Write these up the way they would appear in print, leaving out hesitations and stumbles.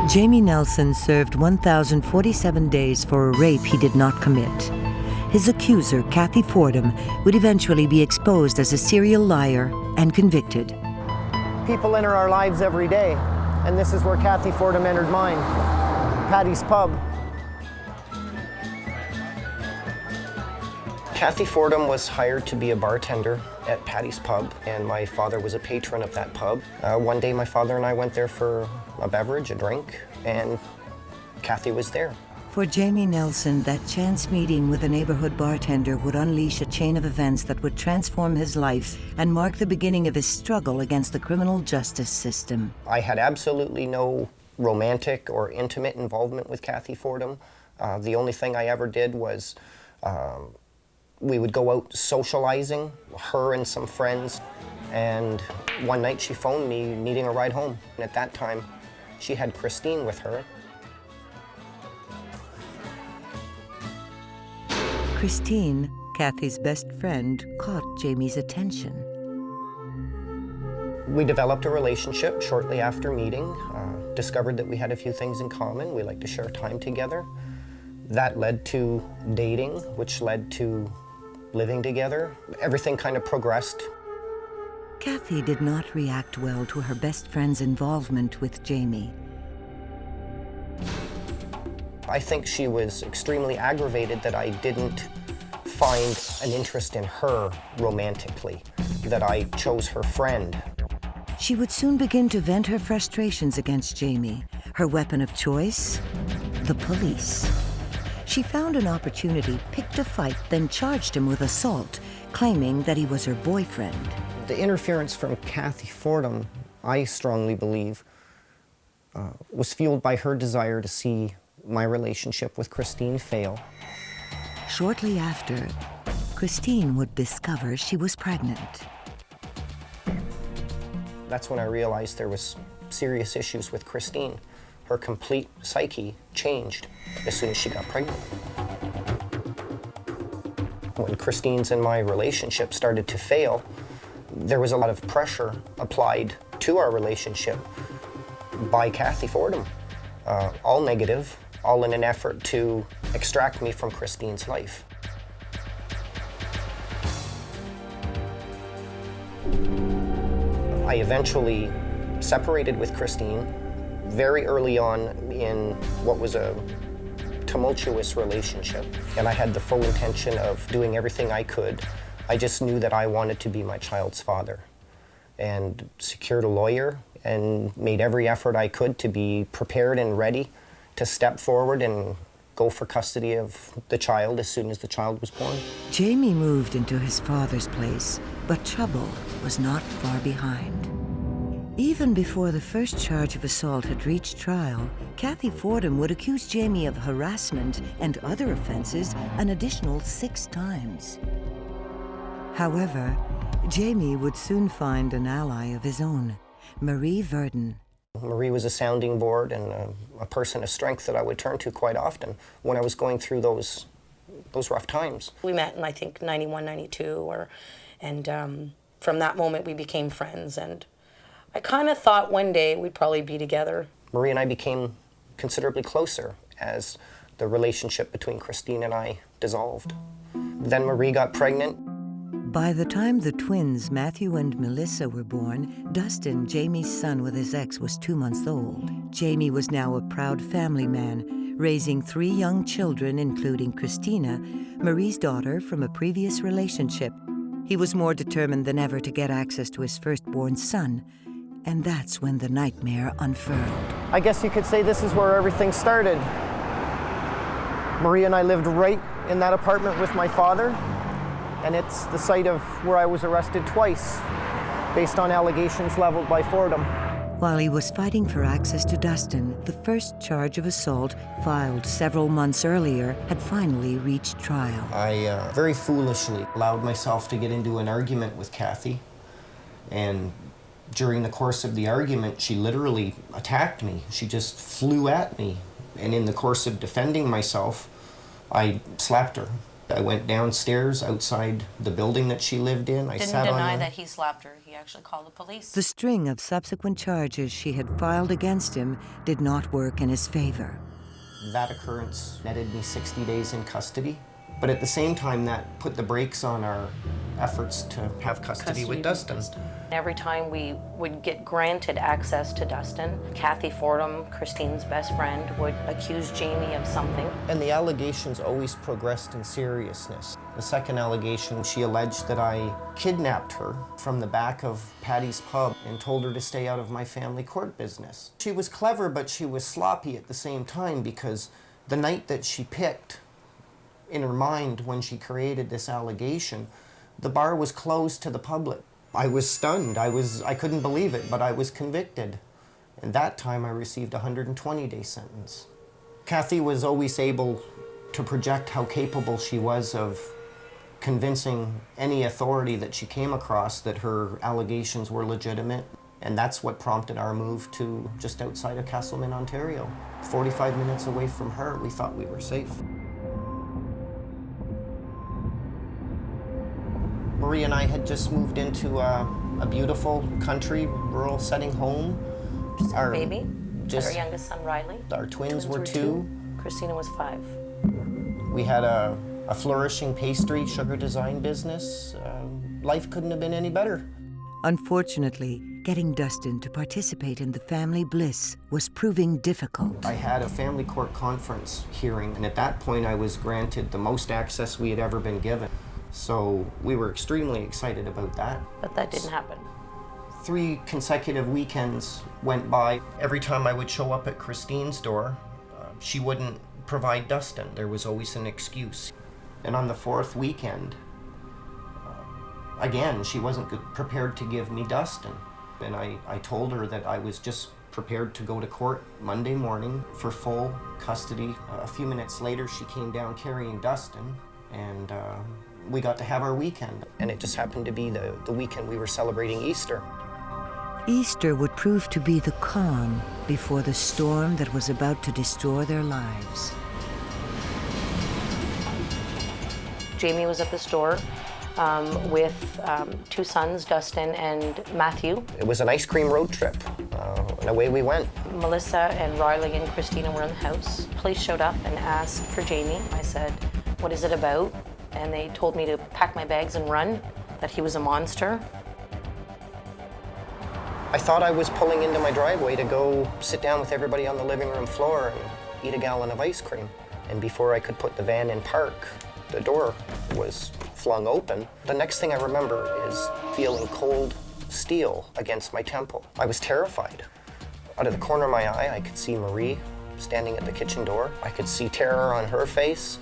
Jamie Nelson served 1,047 days for a rape he did not commit. His accuser, Kathy Fordham, would eventually be exposed as a serial liar and convicted. People enter our lives every day, and this is where Kathy Fordham entered mine, Paddy's Pub. Kathy Fordham was hired to be a bartender at Paddy's Pub, and my father was a patron of that pub. One day my father and I went there for a beverage, a drink, and Kathy was there. For Jamie Nelson, that chance meeting with a neighborhood bartender would unleash a chain of events that would transform his life and mark the beginning of his struggle against the criminal justice system. I had absolutely no romantic or intimate involvement with Kathy Fordham. The only thing I ever did was we would go out socializing, her and some friends, and one night she phoned me needing a ride home. And at that time, she had Christine with her. Christine, Kathy's best friend, caught Jamie's attention. We developed a relationship shortly after meeting, discovered that we had a few things in common. We liked to share time together. That led to dating, which led to living together. Everything kind of progressed. Kathy did not react well to her best friend's involvement with Jamie. I think she was extremely aggravated that I didn't find an interest in her romantically, that I chose her friend. She would soon begin to vent her frustrations against Jamie. Her weapon of choice? The police. She found an opportunity, picked a fight, then charged him with assault, claiming that he was her boyfriend. The interference from Kathy Fordham, I strongly believe, was fueled by her desire to see my relationship with Christine fail. Shortly after, Christine would discover she was pregnant. That's when I realized there was serious issues with Christine. Her complete psyche changed as soon as she got pregnant. When Christine's and my relationship started to fail, there was a lot of pressure applied to our relationship by Kathy Fordham, all negative, all in an effort to extract me from Christine's life. I eventually separated with Christine very early on in what was a tumultuous relationship, and I had the full intention of doing everything I could. I just knew that I wanted to be my child's father, and secured a lawyer and made every effort I could to be prepared and ready to step forward and go for custody of the child as soon as the child was born. Jamie moved into his father's place, but trouble was not far behind. Even before the first charge of assault had reached trial, Kathy Fordham would accuse Jamie of harassment and other offenses an additional 6 times. However, Jamie would soon find an ally of his own, Marie Verdon. Marie was a sounding board and a person of strength that I would turn to quite often when I was going through those rough times. We met in, I think, 91, 92, and from that moment we became friends, and I kind of thought one day we'd probably be together. Marie and I became considerably closer as the relationship between Christine and I dissolved. Then Marie got pregnant. By the time the twins, Matthew and Melissa, were born, Dustin, Jamie's son with his ex, was 2 months old. Jamie was now a proud family man, raising 3 young children, including Christina, Marie's daughter from a previous relationship. He was more determined than ever to get access to his firstborn son, and that's when the nightmare unfurled. I guess you could say this is where everything started. Marie and I lived right in that apartment with my father, and it's the site of where I was arrested twice, based on allegations leveled by Fordham. While he was fighting for access to Dustin, the first charge of assault, filed several months earlier, had finally reached trial. I very foolishly allowed myself to get into an argument with Kathy, and during the course of the argument, she literally attacked me. She just flew at me, and in the course of defending myself, I slapped her I went downstairs outside the building that she lived in. I Didn't sat deny on that he slapped her. He actually called the police. The string of subsequent charges she had filed against him did not work in his favor. That occurrence netted me 60 days in custody. But at the same time, that put the brakes on our efforts to have custody with Dustin. Every time we would get granted access to Dustin, Kathy Fordham, Christine's best friend, would accuse Jamie of something. And the allegations always progressed in seriousness. The second allegation, she alleged that I kidnapped her from the back of Patty's pub and told her to stay out of my family court business. She was clever, but she was sloppy at the same time, because the night that she picked in her mind when she created this allegation, the bar was closed to the public. I was stunned. I couldn't believe it, but I was convicted. And that time I received a 120-day sentence. Kathy was always able to project how capable she was of convincing any authority that she came across that her allegations were legitimate. And that's what prompted our move to just outside of Castleman, Ontario. 45 minutes away from her, we thought we were safe. Marie and I had just moved into a beautiful country, rural setting home. Just our baby, our youngest son, Riley. Our twins were 2. Christina was 5. We had a flourishing pastry sugar design business. Life couldn't have been any better. Unfortunately, getting Dustin to participate in the family bliss was proving difficult. I had a family court conference hearing, and at that point I was granted the most access we had ever been given. So we were extremely excited about that. But that didn't happen. 3 consecutive weekends went by. Every time I would show up at Christine's door, she wouldn't provide Dustin. There was always an excuse. And on the 4th weekend, again, she wasn't prepared to give me Dustin. And I told her that I was just prepared to go to court Monday morning for full custody. A few minutes later, she came down carrying Dustin, and we got to have our weekend. And it just happened to be the weekend we were celebrating Easter. Easter would prove to be the calm before the storm that was about to destroy their lives. Jamie was at the store with 2 sons, Dustin and Matthew. It was an ice cream road trip, and away we went. Melissa and Riley and Christina were in the house. Police showed up and asked for Jamie. I said, "What is it about?" And they told me to pack my bags and run, that he was a monster. I thought I was pulling into my driveway to go sit down with everybody on the living room floor and eat a gallon of ice cream. And before I could put the van in park, the door was flung open. The next thing I remember is feeling cold steel against my temple. I was terrified. Out of the corner of my eye, I could see Marie standing at the kitchen door. I could see terror on her face.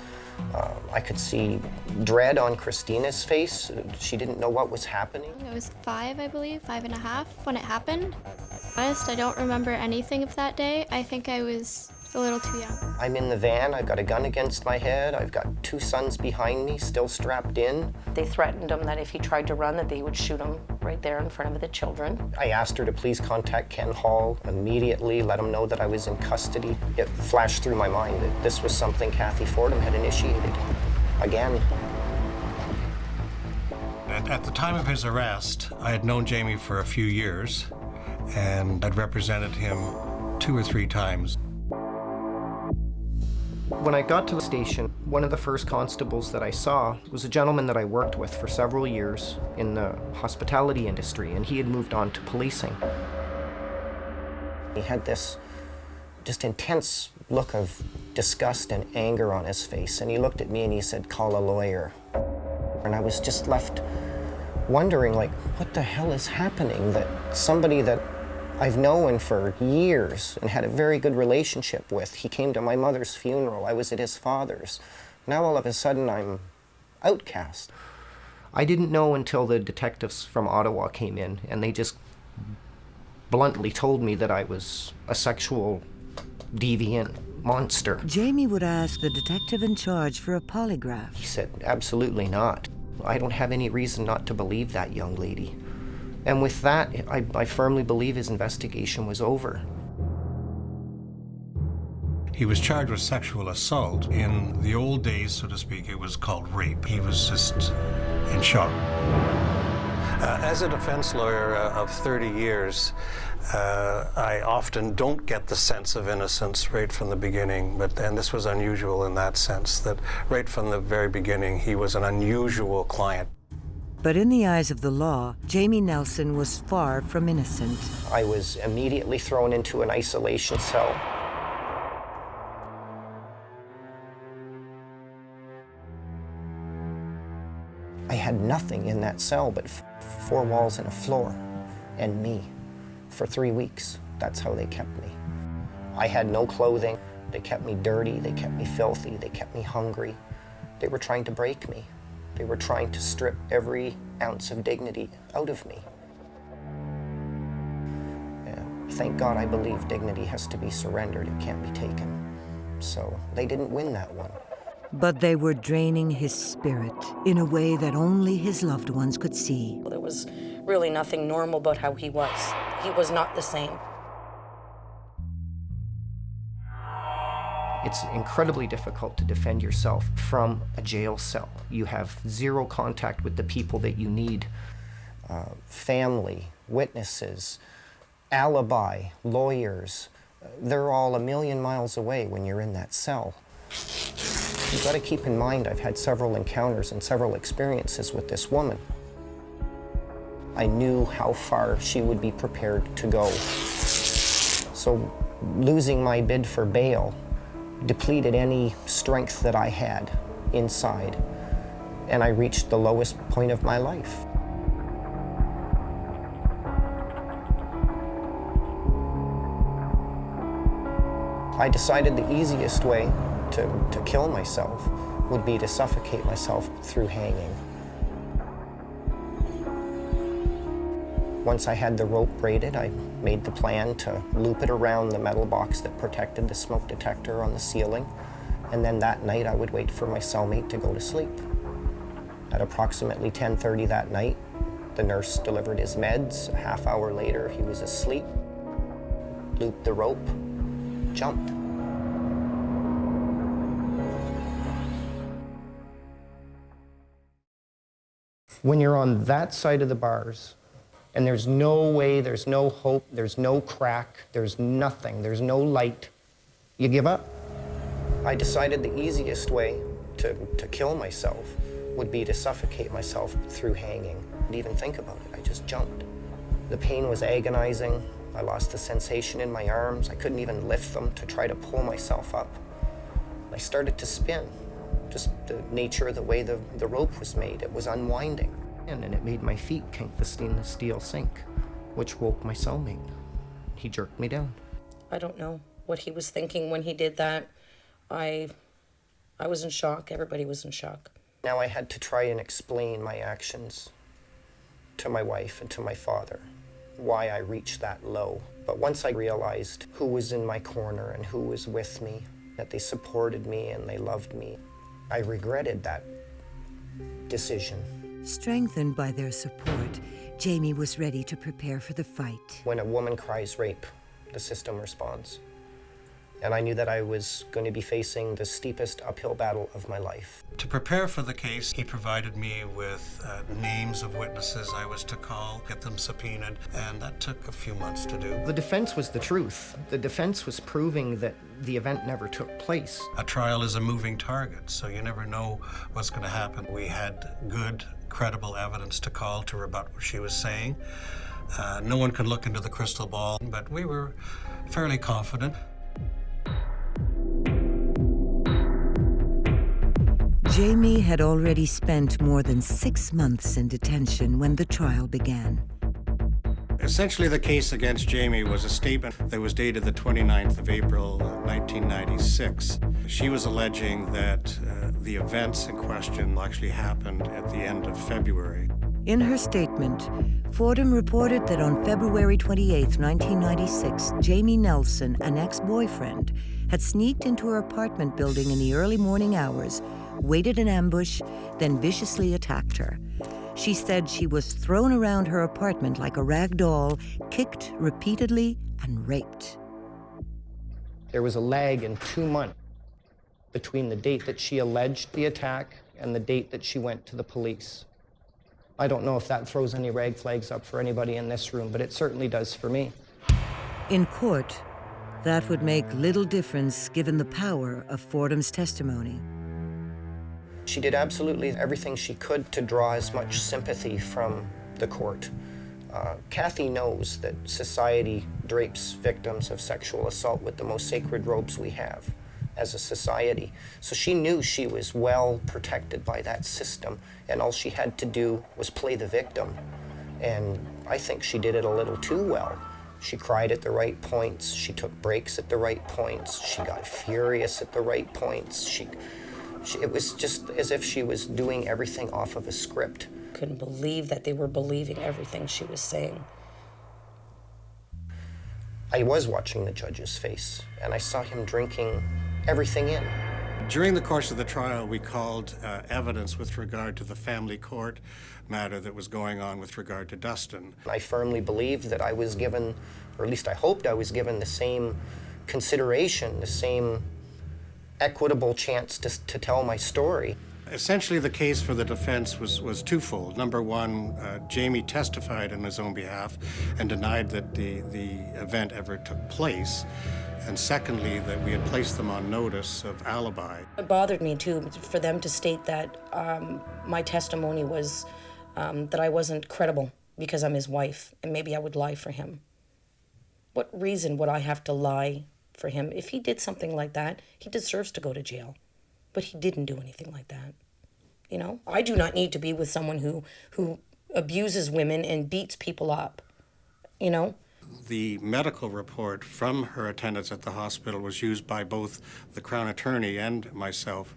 I could see dread on Christina's face. She didn't know what was happening. I was 5, I believe, 5.5 when it happened. Honest, I don't remember anything of that day. I think I was a little too young. I'm in the van, I've got a gun against my head, I've got 2 sons behind me, still strapped in. They threatened him that if he tried to run, that they would shoot him right there in front of the children. I asked her to please contact Ken Hall immediately, let him know that I was in custody. It flashed through my mind that this was something Kathy Fordham had initiated. Again. At the time of his arrest, I had known Jamie for a few years, and I'd represented him 2 or 3 times. When I got to the station, one of the first constables that I saw was a gentleman that I worked with for several years in the hospitality industry, and he had moved on to policing. He had this just intense look of disgust and anger on his face, and he looked at me and he said, "Call a lawyer." And I was just left wondering, like, what the hell is happening? That somebody that I've known for years and had a very good relationship with, he came to my mother's funeral, I was at his father's. Now all of a sudden I'm outcast. I didn't know until the detectives from Ottawa came in, and they just bluntly told me that I was a sexual deviant monster. Jamie would ask the detective in charge for a polygraph. He said, "Absolutely not. I don't have any reason not to believe that young lady." And with that, I firmly believe his investigation was over. He was charged with sexual assault. In the old days, so to speak, it was called rape. He was just in shock. As a defense lawyer of 30 years, I often don't get the sense of innocence right from the beginning, and this was unusual in that sense, that right from the very beginning, he was an unusual client. But in the eyes of the law, Jamie Nelson was far from innocent. I was immediately thrown into an isolation cell. I had nothing in that cell but four walls and a floor, and me, for 3 weeks. That's how they kept me. I had no clothing. They kept me dirty, they kept me filthy, they kept me hungry. They were trying to break me. They were trying to strip every ounce of dignity out of me. Yeah, thank God I believe dignity has to be surrendered, it can't be taken. So they didn't win that one. But they were draining his spirit in a way that only his loved ones could see. There was really nothing normal about how he was. He was not the same. It's incredibly difficult to defend yourself from a jail cell. You have zero contact with the people that you need. Family, witnesses, alibi, lawyers. They're all a million miles away when you're in that cell. You've got to keep in mind, I've had several encounters and several experiences with this woman. I knew how far she would be prepared to go. So losing my bid for bail depleted any strength that I had inside, and I reached the lowest point of my life. I decided the easiest way to kill myself would be to suffocate myself through hanging. Once I had the rope braided, I made the plan to loop it around the metal box that protected the smoke detector on the ceiling, and then that night I would wait for my cellmate to go to sleep. At approximately 10:30 that night, the nurse delivered his meds. A half hour later, he was asleep. Looped the rope, jumped. When you're on that side of the bars, and there's no way, there's no hope, there's no crack, there's nothing, there's no light, you give up. I decided the easiest way to kill myself would be to suffocate myself through hanging. I didn't even think about it, I just jumped. The pain was agonizing. I lost the sensation in my arms. I couldn't even lift them to try to pull myself up. I started to spin. Just the nature of the way the rope was made, it was unwinding. And it made my feet kink the stainless steel sink, which woke my cellmate. He jerked me down. I don't know what he was thinking when he did that. I was in shock. Everybody was in shock. Now I had to try and explain my actions to my wife and to my father, why I reached that low. But once I realized who was in my corner and who was with me, that they supported me and they loved me, I regretted that decision. Strengthened by their support, Jamie was ready to prepare for the fight. When a woman cries rape, the system responds. And I knew that I was going to be facing the steepest uphill battle of my life. To prepare for the case, he provided me with names of witnesses I was to call, get them subpoenaed, and that took a few months to do. The defense was the truth. The defense was proving that the event never took place. A trial is a moving target, so you never know what's going to happen. We had good, credible evidence to call to rebut what she was saying. No one could look into the crystal ball, but we were fairly confident. Jamie had already spent more than 6 months in detention when the trial began. Essentially, the case against Jamie was a statement that was dated the 29th of April, 1996. She was alleging that the events in question actually happened at the end of February. In her statement, Fordham reported that on February 28, 1996, Jamie Nelson, an ex-boyfriend, had sneaked into her apartment building in the early morning hours, waited in ambush, then viciously attacked her. She said she was thrown around her apartment like a rag doll, kicked repeatedly, and raped. There was a lag in 2 months between the date that she alleged the attack and the date that she went to the police. I don't know if that throws any red flags up for anybody in this room, but it certainly does for me. In court, that would make little difference given the power of Fordham's testimony. She did absolutely everything she could to draw as much sympathy from the court. Kathy knows that society drapes victims of sexual assault with the most sacred robes we have as a society. So she knew she was well protected by that system, and all she had to do was play the victim. And I think she did it a little too well. She cried at the right points, she took breaks at the right points, she got furious at the right points. It was just as if she was doing everything off of a script. Couldn't believe that they were believing everything she was saying. I was watching the judge's face, and I saw him drinking everything in. During the course of the trial, we called evidence with regard to the family court matter that was going on with regard to Dustin. I firmly believed that I was given, or at least I hoped I was given, the same consideration, the same equitable chance to tell my story. Essentially, the case for the defense was twofold. Number one, Jamie testified on his own behalf and denied that the event ever took place. And secondly, that we had placed them on notice of alibi. It bothered me too for them to state that my testimony was that I wasn't credible because I'm his wife and maybe I would lie for him. What reason would I have to lie for him? If he did something like that, he deserves to go to jail. But he didn't do anything like that. You know, I do not need to be with someone who abuses women and beats people up, you know? The medical report from her attendance at the hospital was used by both the Crown Attorney and myself.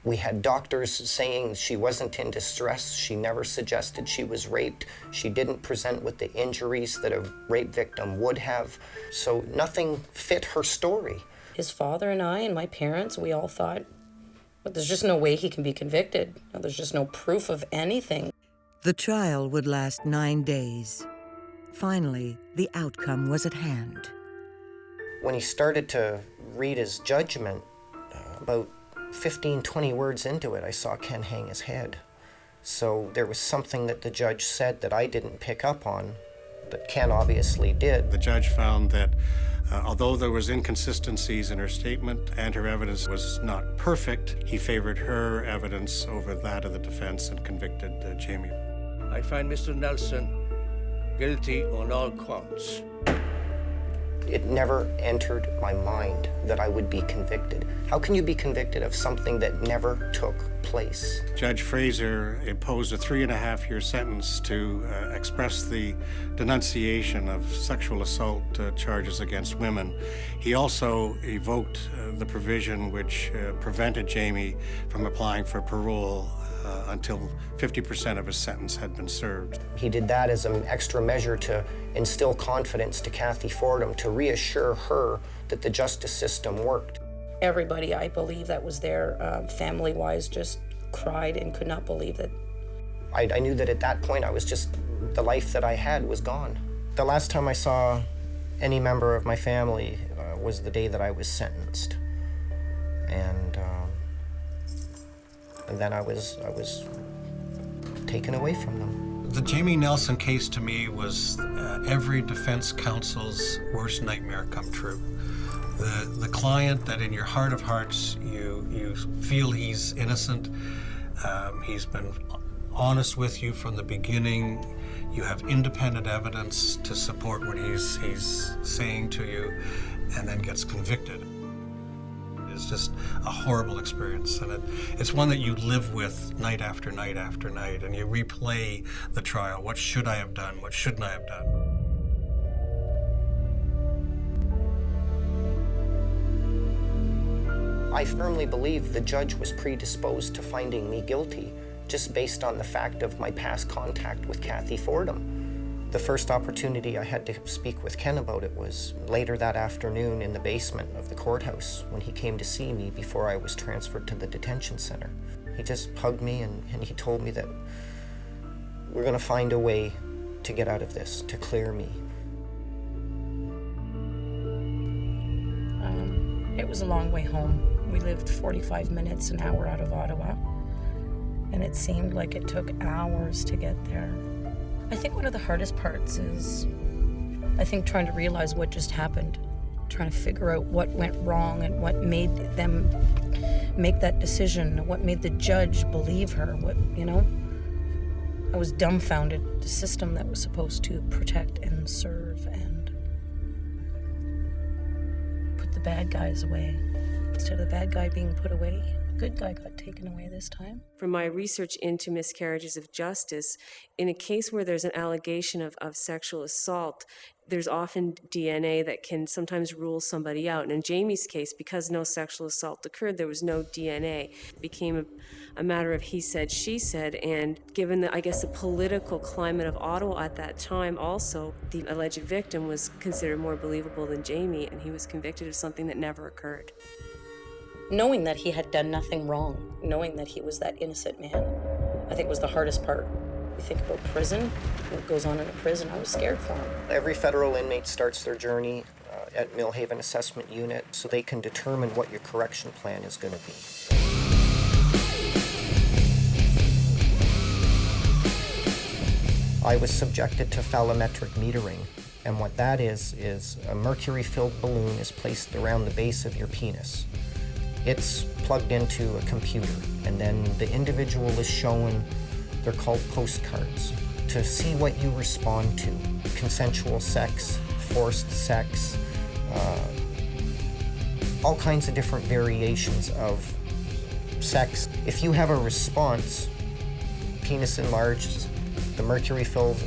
We had doctors saying she wasn't in distress. She never suggested she was raped. She didn't present with the injuries that a rape victim would have. So nothing fit her story. His father and I and my parents, we all thought, but there's just no way he can be convicted. There's just no proof of anything. The trial would last 9 days. Finally, the outcome was at hand. When he started to read his judgment, about 15, 20 words into it, I saw Ken hang his head. So there was something that the judge said that I didn't pick up on, that Ken obviously did. The judge found that although there was inconsistencies in her statement and her evidence was not perfect, he favored her evidence over that of the defense and convicted Jamie. I find Mr. Nelson guilty on all counts. It never entered my mind that I would be convicted. How can you be convicted of something that never took place? Judge Fraser imposed a 3.5-year sentence to express the denunciation of sexual assault charges against women. He also evoked the provision which prevented Jamie from applying for parole until 50% of his sentence had been served. He did that as an extra measure to instill confidence to Kathy Fordham, to reassure her that the justice system worked. Everybody, I believe, that was there, family-wise, just cried and could not believe it. I knew that at that point the life that I had was gone. The last time I saw any member of my family was the day that I was sentenced. And then I was taken away from them. The Jamie Nelson case to me was every defense counsel's worst nightmare come true. The client that in your heart of hearts you feel he's innocent, he's been honest with you from the beginning, you have independent evidence to support what he's saying to you, and then gets convicted. It's just a horrible experience, and it's one that you live with night after night after night, and you replay the trial. What should I have done? What shouldn't I have done? I firmly believe the judge was predisposed to finding me guilty just based on the fact of my past contact with Kathy Fordham. The first opportunity I had to speak with Ken about it was later that afternoon in the basement of the courthouse when he came to see me before I was transferred to the detention center. He just hugged me and he told me that we're going to find a way to get out of this, to clear me. It was a long way home. We lived 45 minutes, an hour out of Ottawa, and it seemed like it took hours to get there. I think one of the hardest parts is, I think, trying to realize what just happened, trying to figure out what went wrong and what made them make that decision, what made the judge believe her, I was dumbfounded. The system that was supposed to protect and serve and put the bad guys away. Instead of the bad guy being put away, the good guy got taken away this time. From my research into miscarriages of justice, in a case where there's an allegation of sexual assault, there's often DNA that can sometimes rule somebody out. And in Jamie's case, because no sexual assault occurred, there was no DNA. It became a matter of he said, she said, and given the political climate of Ottawa at that time also, the alleged victim was considered more believable than Jamie, and he was convicted of something that never occurred. Knowing that he had done nothing wrong, knowing that he was that innocent man, I think was the hardest part. You think about prison, what goes on in a prison, I was scared for him. Every federal inmate starts their journey at Millhaven Assessment Unit so they can determine what your correction plan is going to be. I was subjected to phallometric metering, and what that is a mercury-filled balloon is placed around the base of your penis. It's plugged into a computer, and then the individual is shown, they're called postcards, to see what you respond to. Consensual sex, forced sex, all kinds of different variations of sex. If you have a response, penis enlarges, the mercury filled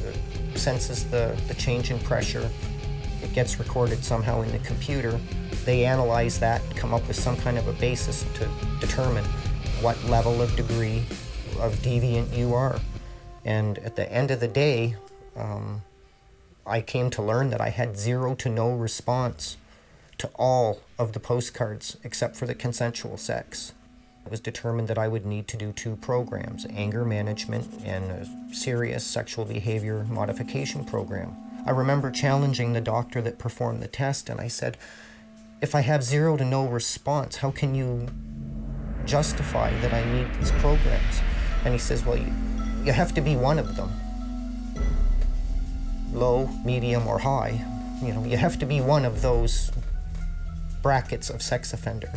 senses the change in pressure, it gets recorded somehow in the computer. They analyze that, come up with some kind of a basis to determine what level of degree of deviant you are. And at the end of the day, I came to learn that I had 0 to no response to all of the postcards except for the consensual sex. It was determined that I would need to do 2 programs, anger management and a serious sexual behavior modification program. I remember challenging the doctor that performed the test, and I said, if I have 0 to no response, how can you justify that I need these programs? And he says, well, you have to be one of them. Low, medium, or high. You have to be one of those brackets of sex offender.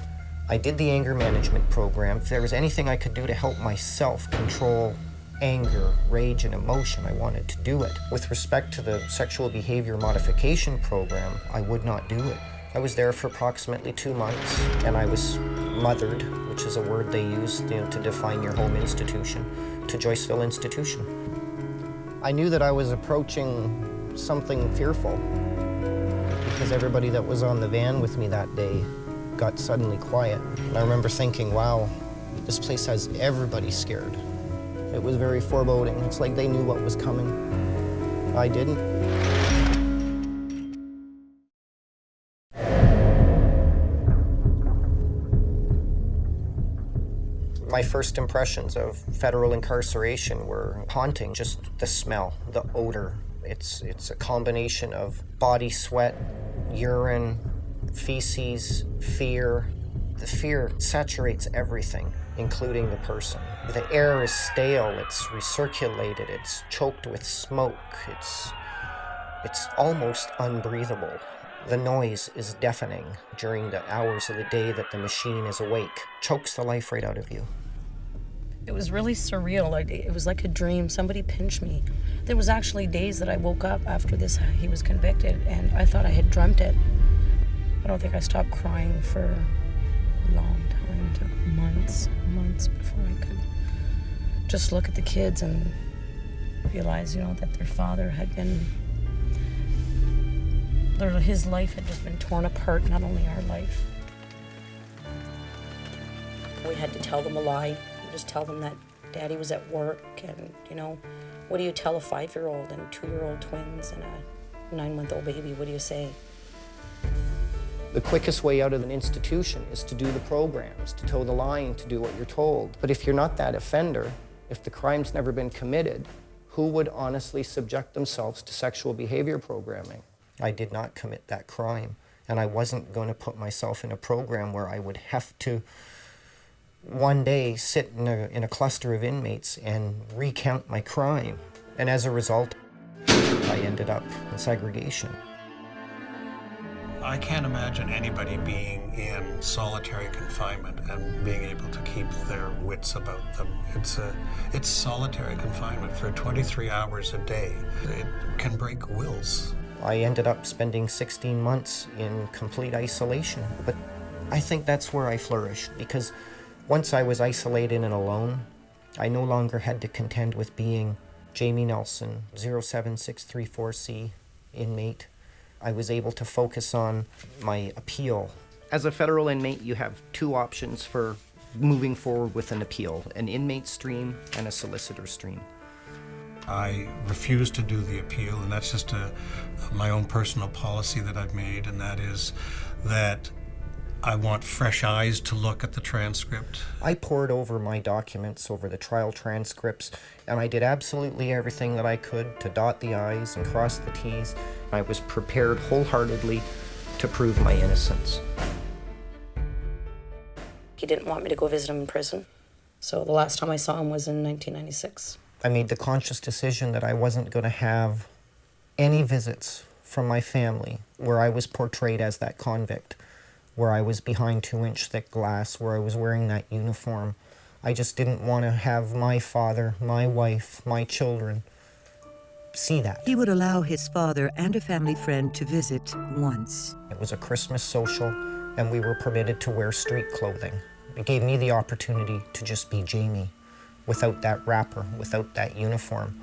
I did the anger management program. If there was anything I could do to help myself control anger, rage, and emotion, I wanted to do it. With respect to the sexual behavior modification program, I would not do it. I was there for approximately 2 months, and I was mothered, which is a word they use to define your home institution, to Joyceville Institution. I knew that I was approaching something fearful because everybody that was on the van with me that day got suddenly quiet. And I remember thinking, wow, this place has everybody scared. It was very foreboding. It's like they knew what was coming. I didn't. My first impressions of federal incarceration were haunting. Just the smell, the odor. It's a combination of body sweat, urine, feces, fear. The fear saturates everything, including the person. The air is stale, it's recirculated, it's choked with smoke, it's almost unbreathable. The noise is deafening during the hours of the day that the machine is awake. Chokes the life right out of you. It was really surreal. It was like a dream. Somebody pinched me. There was actually days that I woke up after this, he was convicted, and I thought I had dreamt it. I don't think I stopped crying for a long time. It took months before I could just look at the kids and realize, that their father had been, his life had just been torn apart, not only our life. We had to tell them a lie. Just tell them that Daddy was at work, and what do you tell a 5-year-old and 2-year-old twins and a 9-month-old baby? What do you say? The quickest way out of an institution is to do the programs, to toe the line, to do what you're told. But if you're not that offender, if the crime's never been committed, who would honestly subject themselves to sexual behavior programming? I did not commit that crime, And I wasn't going to put myself in a program where I would have to one day sit in a cluster of inmates and recount my crime. And as a result, I ended up in segregation. I can't imagine anybody being in solitary confinement and being able to keep their wits about them. It's solitary confinement for 23 hours a day. It can break wills. I ended up spending 16 months in complete isolation, but I think that's where I flourished, because once I was isolated and alone, I no longer had to contend with being Jamie Nelson, 07634C inmate. I was able to focus on my appeal. As a federal inmate, you have two options for moving forward with an appeal: an inmate stream and a solicitor stream. I refuse to do the appeal, and that's just my own personal policy that I've made, and that is that I want fresh eyes to look at the transcript. I pored over my documents, over the trial transcripts, and I did absolutely everything that I could to dot the I's and cross the T's. I was prepared wholeheartedly to prove my innocence. He didn't want me to go visit him in prison, so the last time I saw him was in 1996. I made the conscious decision that I wasn't going to have any visits from my family where I was portrayed as that convict, where I was behind 2-inch thick glass, where I was wearing that uniform. I just didn't want to have my father, my wife, my children see that. He would allow his father and a family friend to visit once. It was a Christmas social, and we were permitted to wear street clothing. It gave me the opportunity to just be Jamie, without that wrapper, without that uniform.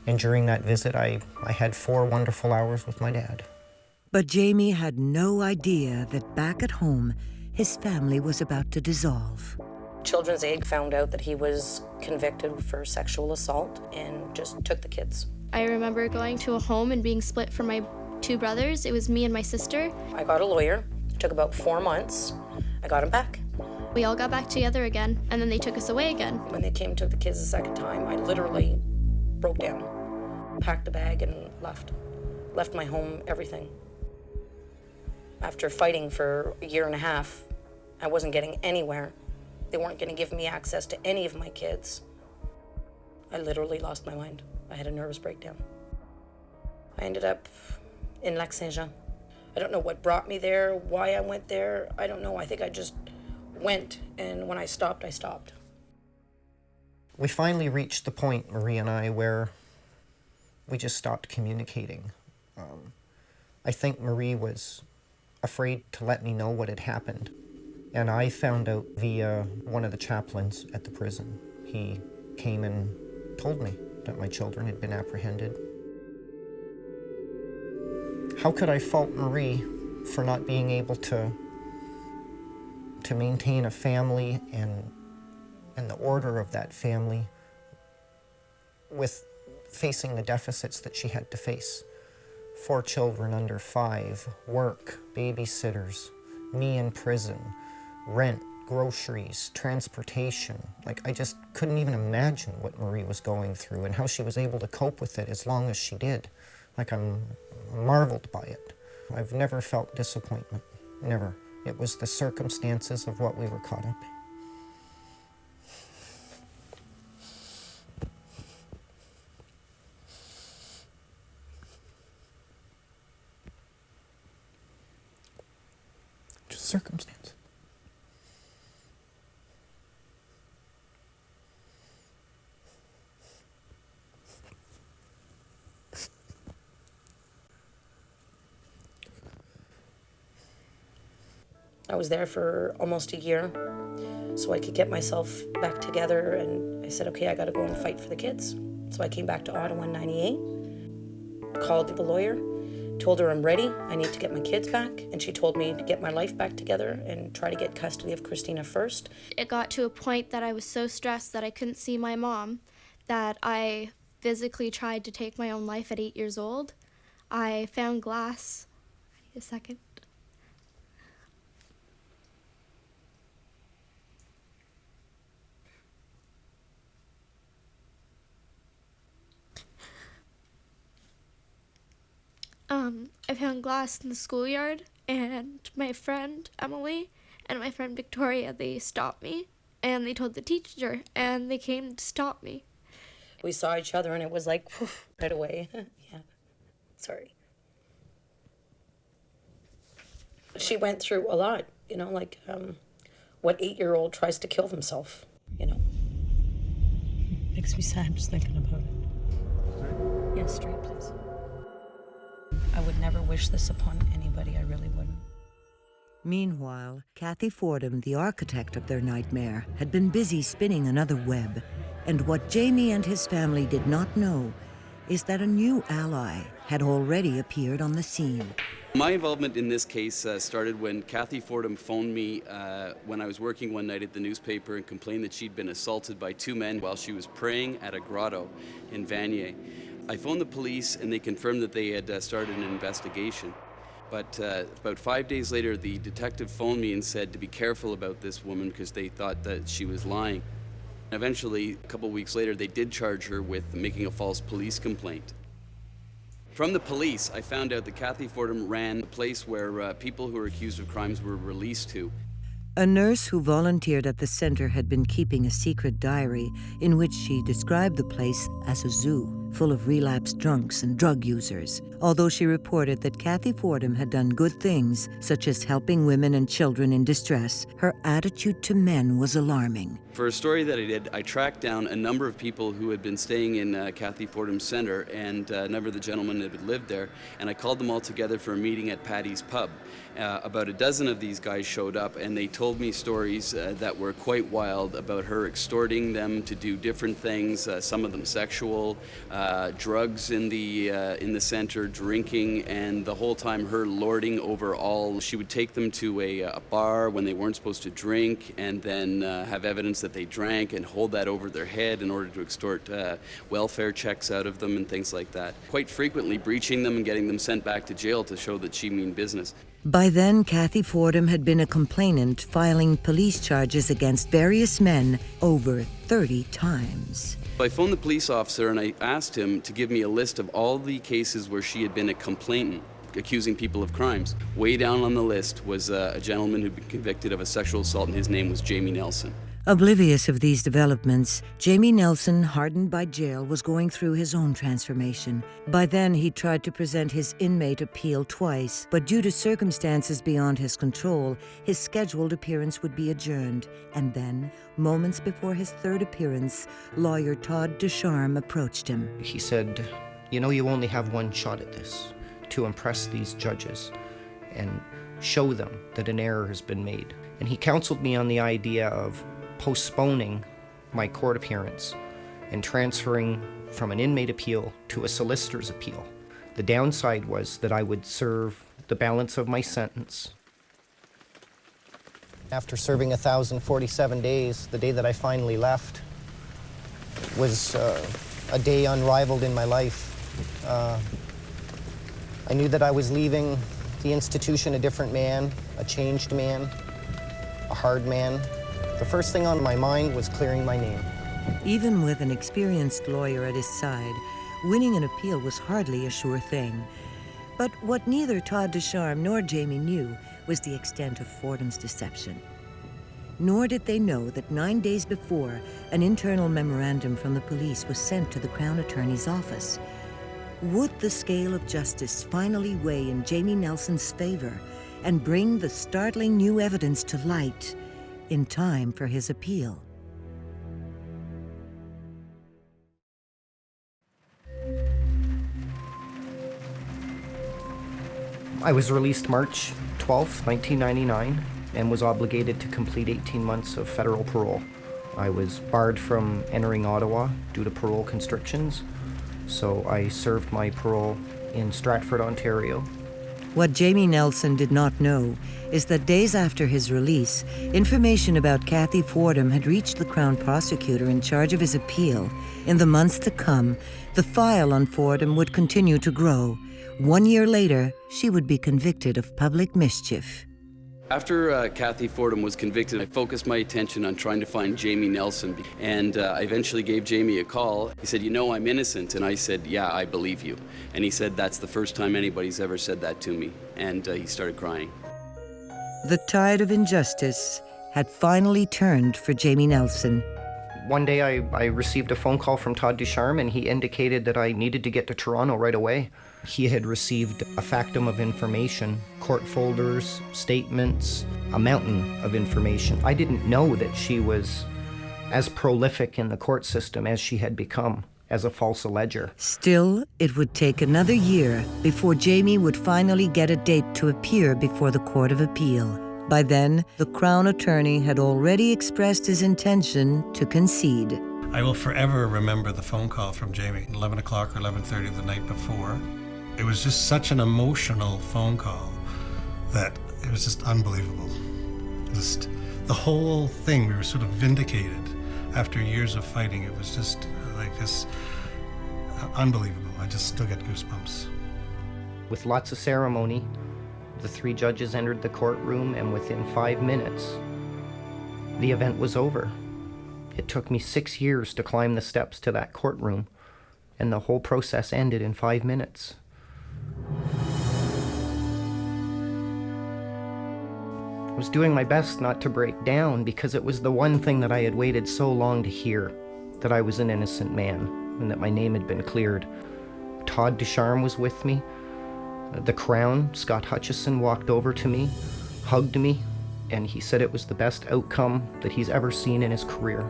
And during that visit, I had 4 wonderful hours with my dad. But Jamie had no idea that back at home, his family was about to dissolve. Children's Aid found out that he was convicted for sexual assault and just took the kids. I remember going to a home and being split from my 2 brothers. It was me and my sister. I got a lawyer. It took about 4 months. I got him back. We all got back together again, and then they took us away again. When they came and took the kids the second time, I literally broke down, packed a bag and left. Left my home, everything. After fighting for a year and a half, I wasn't getting anywhere. They weren't going to give me access to any of my kids. I literally lost my mind. I had a nervous breakdown. I ended up in Lac-Saint-Jean. I don't know what brought me there, why I went there. I don't know. I think I just went, and when I stopped, I stopped. We finally reached the point, Marie and I, where we just stopped communicating. I think Marie was afraid to let me know what had happened. And I found out via one of the chaplains at the prison. He came and told me that my children had been apprehended. How could I fault Marie for not being able to maintain a family and the order of that family with facing the deficits that she had to face? 4 children under 5, work, babysitters, me in prison, rent, groceries, transportation. Like, I just couldn't even imagine what Marie was going through and how she was able to cope with it as long as she did. Like, I'm marveled by it. I've never felt disappointment, never. It was the circumstances of what we were caught up in. Just circumstance. I was there for almost a year, so I could get myself back together, and I said, okay, I gotta go and fight for the kids. So I came back to Ottawa in '98, called the lawyer, told her I'm ready, I need to get my kids back, and she told me to get my life back together and try to get custody of Christina first. It got to a point that I was so stressed that I couldn't see my mom that I physically tried to take my own life at 8 years old. I found glass. I need a second. I found glass in the schoolyard, and my friend Emily and my friend Victoria, they stopped me, and they told the teacher, and they came to stop me. We saw each other, and it was like, whew, right away. Yeah, sorry. She went through a lot, you know, like what 8-year-old tries to kill himself, you know. Makes me sad just thinking about it. Yes, straight, please. I would never wish this upon anybody, I really wouldn't. Meanwhile, Kathy Fordham, the architect of their nightmare, had been busy spinning another web. And what Jamie and his family did not know is that a new ally had already appeared on the scene. My involvement in this case started when Kathy Fordham phoned me when I was working one night at the newspaper and complained that she'd been assaulted by 2 men while she was praying at a grotto in Vanier. I phoned the police and they confirmed that they had started an investigation. But about 5 days later, the detective phoned me and said to be careful about this woman because they thought that she was lying. Eventually, a couple weeks later, they did charge her with making a false police complaint. From the police, I found out that Kathy Fordham ran a place where people who were accused of crimes were released to. A nurse who volunteered at the center had been keeping a secret diary in which she described the place as a zoo, full of relapsed drunks and drug users. Although she reported that Kathy Fordham had done good things, such as helping women and children in distress, her attitude to men was alarming. For a story that I did, I tracked down a number of people who had been staying in Kathy Fordham's center, and a number of the gentlemen that had lived there, and I called them all together for a meeting at Patty's Pub. About a dozen of these guys showed up, and they told me stories that were quite wild about her extorting them to do different things, some of them sexual, drugs in the center, drinking, and the whole time her lording over all. She would take them to a bar when they weren't supposed to drink, and then have evidence that they drank and hold that over their head in order to extort welfare checks out of them and things like that. Quite frequently breaching them and getting them sent back to jail to show that she meant business. By then, Kathy Fordham had been a complainant, filing police charges against various men over 30 times. I phoned the police officer and I asked him to give me a list of all the cases where she had been a complainant, accusing people of crimes. Way down on the list was a gentleman who'd been convicted of a sexual assault, and his name was Jamie Nelson. Oblivious of these developments, Jamie Nelson, hardened by jail, was going through his own transformation. By then, he tried to present his inmate appeal twice, but due to circumstances beyond his control, his scheduled appearance would be adjourned. And then, moments before his third appearance, lawyer Todd Descharmes approached him. He said, "You know, you only have one shot at this, to impress these judges and show them that an error has been made." And he counseled me on the idea of postponing my court appearance and transferring from an inmate appeal to a solicitor's appeal. The downside was that I would serve the balance of my sentence. After serving 1,047 days, the day that I finally left was a day unrivaled in my life. I knew that I was leaving the institution a different man, a changed man, a hard man. The first thing on my mind was clearing my name. Even with an experienced lawyer at his side, winning an appeal was hardly a sure thing. But what neither Todd Descharmes nor Jamie knew was the extent of Fordham's deception. Nor did they know that 9 days before, an internal memorandum from the police was sent to the Crown Attorney's office. Would the scale of justice finally weigh in Jamie Nelson's favor and bring the startling new evidence to light in time for his appeal? I was released March 12th, 1999, and was obligated to complete 18 months of federal parole. I was barred from entering Ottawa due to parole constrictions, so I served my parole in Stratford, Ontario. What Jamie Nelson did not know is that days after his release, information about Kathy Fordham had reached the Crown prosecutor in charge of his appeal. In the months to come, the file on Fordham would continue to grow. 1 year later, she would be convicted of public mischief. After Kathy Fordham was convicted, I focused my attention on trying to find Jamie Nelson, and I eventually gave Jamie a call. He said, "You know, I'm innocent," and I said, "Yeah, I believe you." And he said, "That's the first time anybody's ever said that to me," and he started crying. The tide of injustice had finally turned for Jamie Nelson. One day I received a phone call from Todd Ducharme, and he indicated that I needed to get to Toronto right away. He had received a factum of information, court folders, statements, a mountain of information. I didn't know that she was as prolific in the court system as she had become as a false alleger. Still, it would take another year before Jamie would finally get a date to appear before the Court of Appeal. By then, the Crown Attorney had already expressed his intention to concede. I will forever remember the phone call from Jamie, 11 o'clock or 11:30 the night before. It was just such an emotional phone call that it was just unbelievable. Just the whole thing, we were sort of vindicated after years of fighting. It was just like this unbelievable. I just still get goosebumps. With lots of ceremony, the three judges entered the courtroom, and within 5 minutes, the event was over. It took me 6 years to climb the steps to that courtroom, and the whole process ended in 5 minutes. I was doing my best not to break down because it was the one thing that I had waited so long to hear, that I was an innocent man and that my name had been cleared. Todd Ducharme was with me. The Crown, Scott Hutchison, walked over to me, hugged me, and he said it was the best outcome that he's ever seen in his career.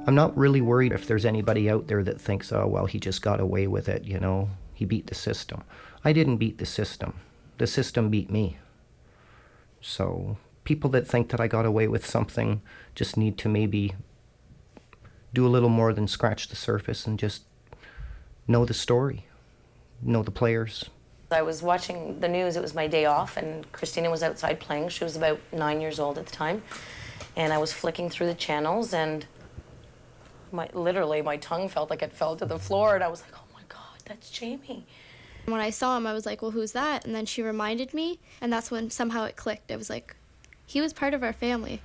I'm not really worried if there's anybody out there that thinks, oh, well, he just got away with it, you know, he beat the system. I didn't beat the system. The system beat me. So people that think that I got away with something just need to maybe do a little more than scratch the surface and just know the story, know the players. I was watching the news, it was my day off, and Christina was outside playing. She was about 9 years old at the time. And I was flicking through the channels, and literally my tongue felt like it fell to the floor, and I was like, oh my God, that's Jamie. When I saw him, I was like, well, who's that? And then she reminded me, and that's when somehow it clicked. I was like, he was part of our family.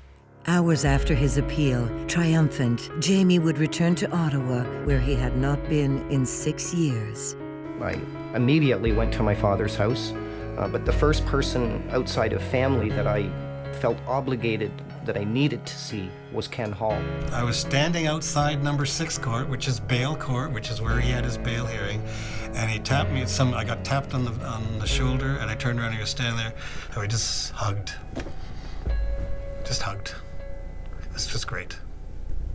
Hours after his appeal, triumphant, Jamie would return to Ottawa, where he had not been in 6 years. I immediately went to my father's house, but the first person outside of family that I felt obligated, that I needed to see, was Ken Hall. I was standing outside number 6 court, which is bail court, which is where he had his bail hearing, and he tapped me. I got tapped on the shoulder, and I turned around and he was standing there, and we just hugged. Just hugged. This was great.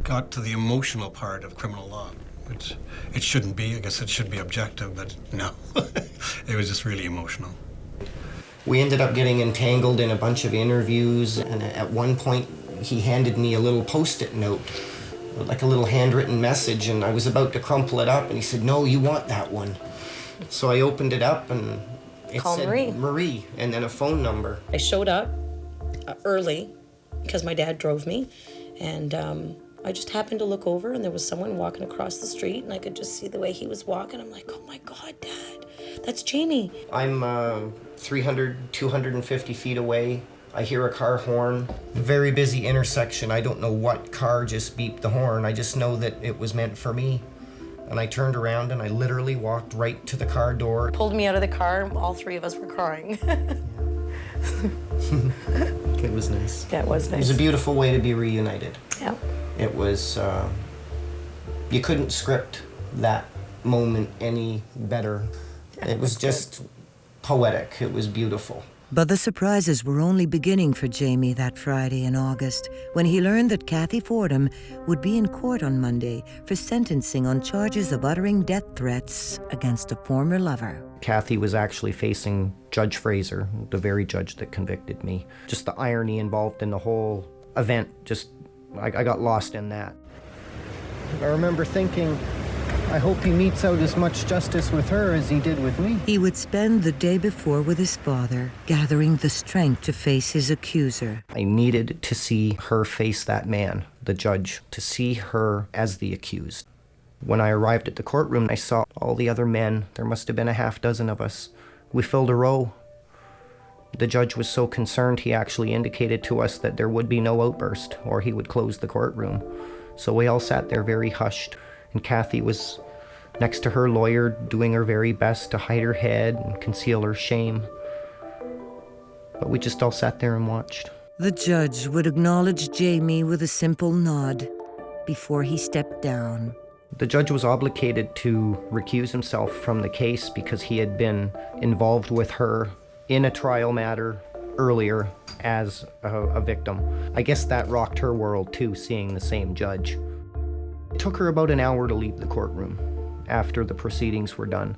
Got to the emotional part of criminal law, which it shouldn't be. I guess it should be objective, but no. It was just really emotional. We ended up getting entangled in a bunch of interviews, and at one point he handed me a little Post-it note, like a little handwritten message, and I was about to crumple it up, and he said, no, you want that one. So I opened it up, and it said Marie, and then a phone number. I showed up early because my dad drove me, and I just happened to look over, and there was someone walking across the street, and I could just see the way he was walking. I'm like, oh my God, Dad, that's Jamie. I'm 300, 250 feet away. I hear a car horn. Very busy intersection. I don't know what car just beeped the horn. I just know that it was meant for me. And I turned around and I literally walked right to the car door. Pulled me out of the car, and all three of us were crying. It was nice. Yeah, it was nice. It was a beautiful way to be reunited. Yeah. It was, you couldn't script that moment any better. It was just poetic. It was beautiful. But the surprises were only beginning for Jamie that Friday in August, when he learned that Kathy Fordham would be in court on Monday for sentencing on charges of uttering death threats against a former lover. Kathy was actually facing Judge Fraser, the very judge that convicted me. Just the irony involved in the whole event, I got lost in that. I remember thinking, I hope he metes out as much justice with her as he did with me. He would spend the day before with his father, gathering the strength to face his accuser. I needed to see her face that man, the judge, to see her as the accused. When I arrived at the courtroom, I saw all the other men. There must have been a half dozen of us. We filled a row. The judge was so concerned he actually indicated to us that there would be no outburst or he would close the courtroom. So we all sat there very hushed, and Kathy was next to her lawyer doing her very best to hide her head and conceal her shame. But we just all sat there and watched. The judge would acknowledge Jamie with a simple nod before he stepped down. The judge was obligated to recuse himself from the case because he had been involved with her in a trial matter earlier as a victim. I guess that rocked her world too, seeing the same judge. It took her about an hour to leave the courtroom after the proceedings were done.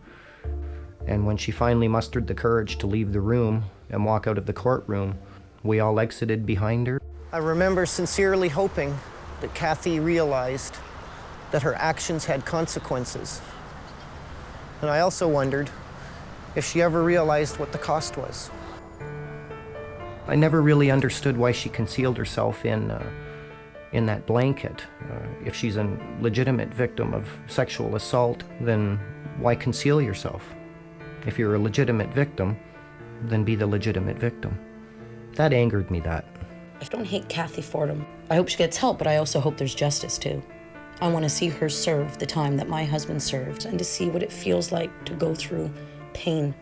And when she finally mustered the courage to leave the room and walk out of the courtroom, we all exited behind her. I remember sincerely hoping that Kathy realized that her actions had consequences. And I also wondered if she ever realized what the cost was. I never really understood why she concealed herself in that blanket. If she's a legitimate victim of sexual assault, then why conceal yourself? If you're a legitimate victim, then be the legitimate victim. That angered me, that. I don't hate Kathy Fordham. I hope she gets help, but I also hope there's justice too. I want to see her serve the time that my husband served and to see what it feels like to go through pain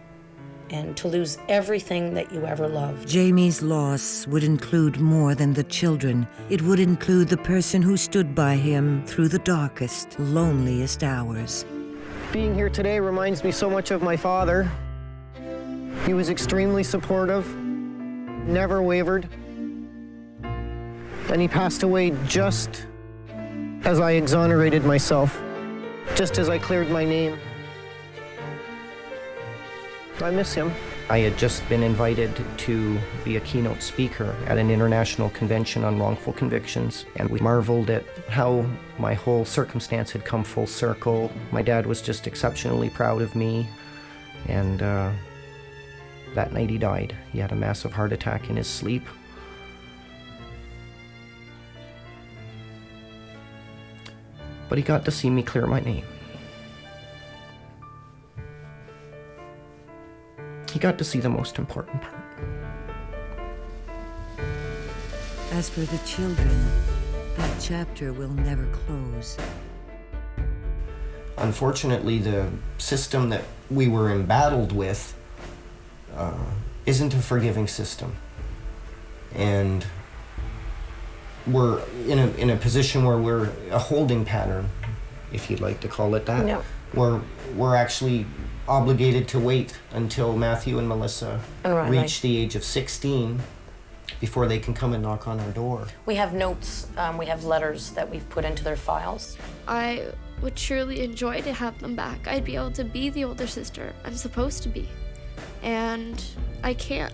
and to lose everything that you ever loved. Jamie's loss would include more than the children. It would include the person who stood by him through the darkest, loneliest hours. Being here today reminds me so much of my father. He was extremely supportive, never wavered, and he passed away just as I exonerated myself, just as I cleared my name. I miss him. I had just been invited to be a keynote speaker at an international convention on wrongful convictions, and we marveled at how my whole circumstance had come full circle. My dad was just exceptionally proud of me, and that night he died. He had a massive heart attack in his sleep. But he got to see me clear my name. He got to see the most important part. As for the children, that chapter will never close. Unfortunately, the system that we were embattled with isn't a forgiving system. And we're in a position where we're a holding pattern, if you'd like to call it that. No. We're actually obligated to wait until Matthew and Melissa reach the age of 16 before they can come and knock on our door. We have notes, we have letters that we've put into their files. I would surely enjoy to have them back. I'd be able to be the older sister I'm supposed to be, and I can't.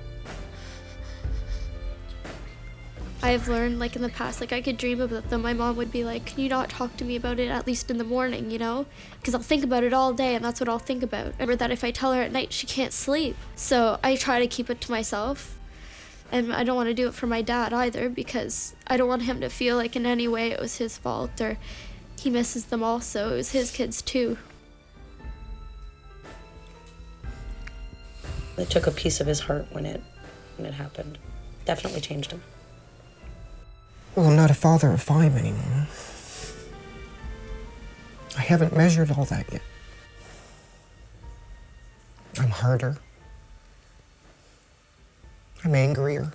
I've learned, like, in the past, like, I could dream about them. My mom would be like, can you not talk to me about it at least in the morning, you know? Because I'll think about it all day, and that's what I'll think about. Remember that if I tell her at night, she can't sleep. So I try to keep it to myself. And I don't want to do it for my dad either, because I don't want him to feel like in any way it was his fault, or he misses them also. It was his kids too. It took a piece of his heart when it happened. Definitely changed him. Well, I'm not a father of 5 anymore. I haven't measured all that yet. I'm harder. I'm angrier.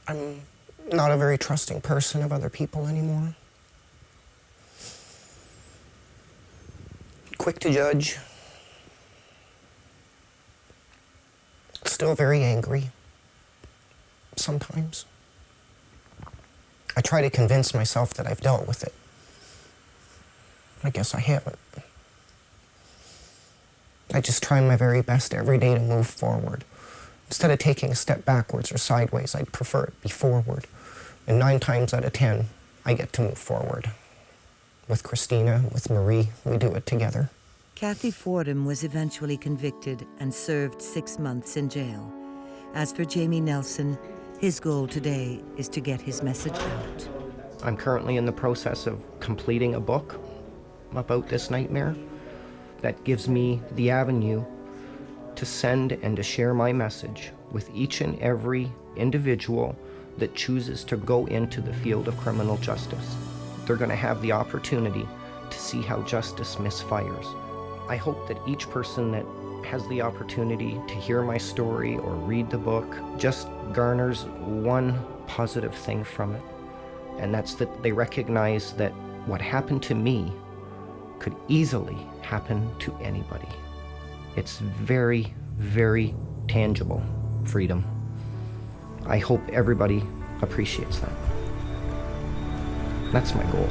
I'm not a very trusting person of other people anymore. Quick to judge. Still very angry. Sometimes. I try to convince myself that I've dealt with it. I guess I haven't. I just try my very best every day to move forward. Instead of taking a step backwards or sideways, I'd prefer it be forward. And 9 times out of 10, I get to move forward. With Christina, with Marie, we do it together. Kathy Fordham was eventually convicted and served 6 months in jail. As for Jamie Nelson, his goal today is to get his message out. I'm currently in the process of completing a book about this nightmare. that gives me the avenue to send and to share my message with each and every individual that chooses to go into the field of criminal justice. They're going to have the opportunity to see how justice misfires. I hope that each person that has the opportunity to hear my story or read the book just garners one positive thing from it, and that's that they recognize that what happened to me could easily happen to anybody. It's very, very tangible freedom. I hope everybody appreciates that. That's my goal.